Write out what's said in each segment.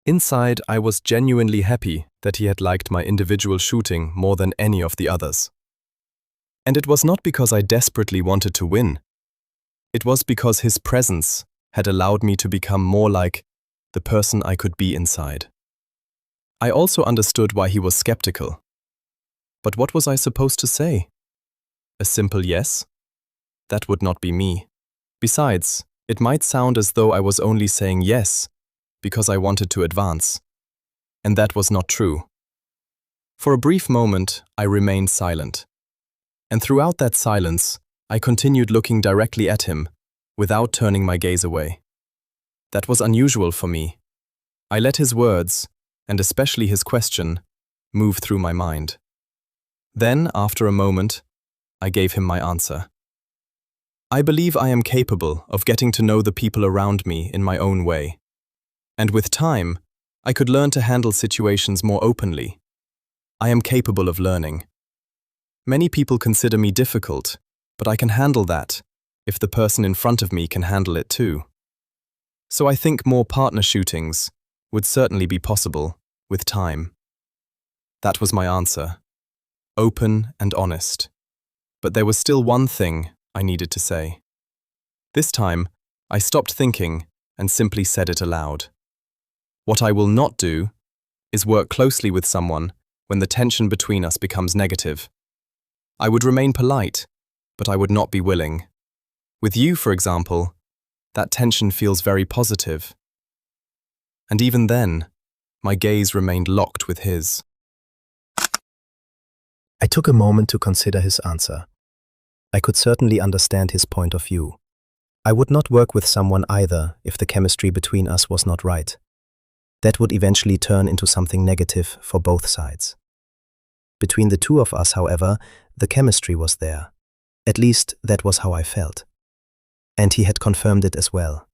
Inside, I was genuinely happy that he had liked my individual shooting more than any of the others. And it was not because I desperately wanted to win. It was because his presence had allowed me to become more like the person I could be inside. I also understood why he was skeptical. But what was I supposed to say? A simple yes? That would not be me. Besides, it might sound as though I was only saying yes because I wanted to advance. And that was not true. For a brief moment, I remained silent. And throughout that silence, I continued looking directly at him, without turning my gaze away. That was unusual for me. I let his words, and especially his question, move through my mind. Then, after a moment, I gave him my answer. I believe I am capable of getting to know the people around me in my own way. And with time, I could learn to handle situations more openly. I am capable of learning. Many people consider me difficult, but I can handle that if the person in front of me can handle it too. So I think more partner shootings would certainly be possible with time. That was my answer. Open and honest. But there was still one thing I needed to say. This time, I stopped thinking and simply said it aloud. What I will not do is work closely with someone when the tension between us becomes negative. I would remain polite, but I would not be willing. With you, for example, that tension feels very positive. And even then, my gaze remained locked with his. I took a moment to consider his answer. I could certainly understand his point of view. I would not work with someone either if the chemistry between us was not right. That would eventually turn into something negative for both sides. Between the two of us, however, the chemistry was there. At least that was how I felt. And he had confirmed it as well.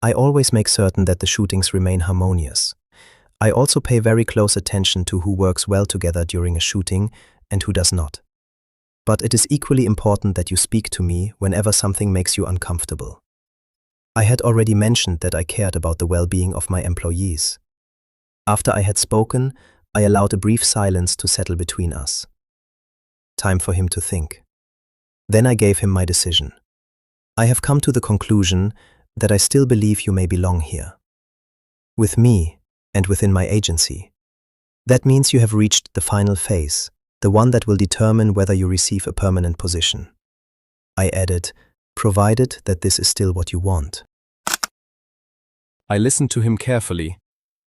I always make certain that the shootings remain harmonious. I also pay very close attention to who works well together during a shooting and who does not. But it is equally important that you speak to me whenever something makes you uncomfortable. I had already mentioned that I cared about the well-being of my employees. After I had spoken, I allowed a brief silence to settle between us. Time for him to think. Then I gave him my decision. I have come to the conclusion that I still believe you may belong here. With me and within my agency. That means you have reached the final phase, the one that will determine whether you receive a permanent position. I added, provided that this is still what you want. I listened to him carefully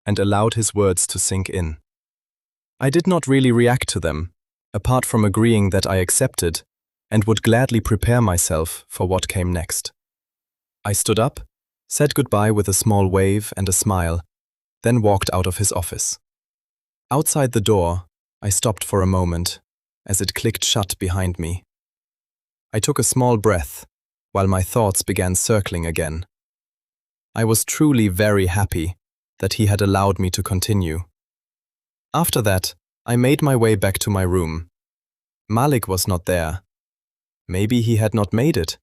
and allowed his words to sink in. I did not really react to them, apart from agreeing that I accepted and would gladly prepare myself for what came next. I stood up, said goodbye with a small wave and a smile, then walked out of his office. Outside the door, I stopped for a moment as it clicked shut behind me. I took a small breath while my thoughts began circling again. I was truly very happy that he had allowed me to continue. After that, I made my way back to my room. Malik was not there. Maybe he had not made it.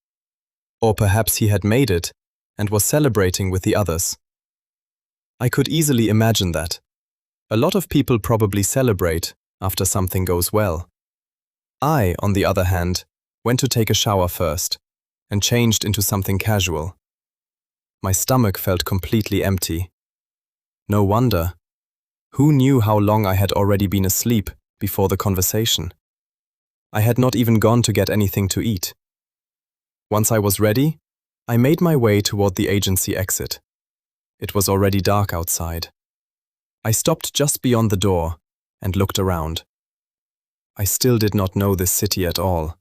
Or perhaps he had made it and was celebrating with the others. I could easily imagine that. A lot of people probably celebrate after something goes well. I, on the other hand, went to take a shower first and changed into something casual. My stomach felt completely empty. No wonder. Who knew how long I had already been asleep before the conversation? I had not even gone to get anything to eat. Once I was ready, I made my way toward the agency exit. It was already dark outside. I stopped just beyond the door and looked around. I still did not know this city at all.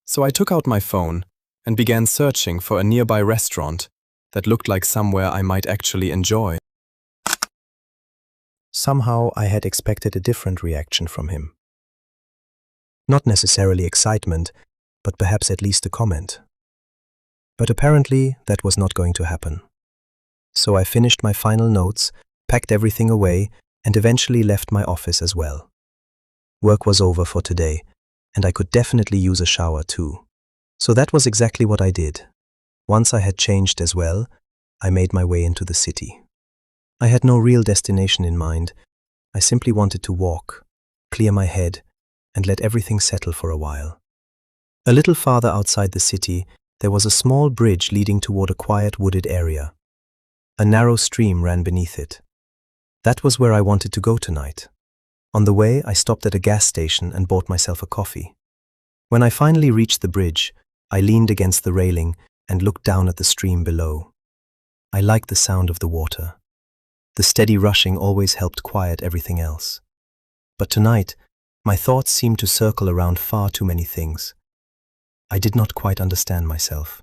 So I took out my phone and began searching for a nearby restaurant that looked like somewhere I might actually enjoy. Somehow I had expected a different reaction from him. Not necessarily excitement, but perhaps at least a comment. But apparently that was not going to happen. So I finished my final notes, packed everything away, and eventually left my office as well. Work was over for today, and I could definitely use a shower too. So that was exactly what I did. Once I had changed as well, I made my way into the city. I had no real destination in mind. I simply wanted to walk, clear my head, and let everything settle for a while. A little farther outside the city, there was a small bridge leading toward a quiet wooded area. A narrow stream ran beneath it. That was where I wanted to go tonight. On the way, I stopped at a gas station and bought myself a coffee. When I finally reached the bridge, I leaned against the railing and looked down at the stream below. I liked the sound of the water. The steady rushing always helped quiet everything else. But tonight, my thoughts seemed to circle around far too many things. I did not quite understand myself.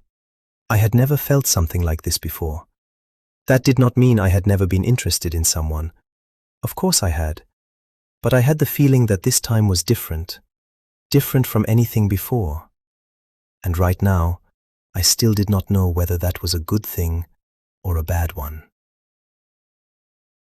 I had never felt something like this before. That did not mean I had never been interested in someone. Of course I had. But I had the feeling that this time was different from anything before. And right now, I still did not know whether that was a good thing or a bad one.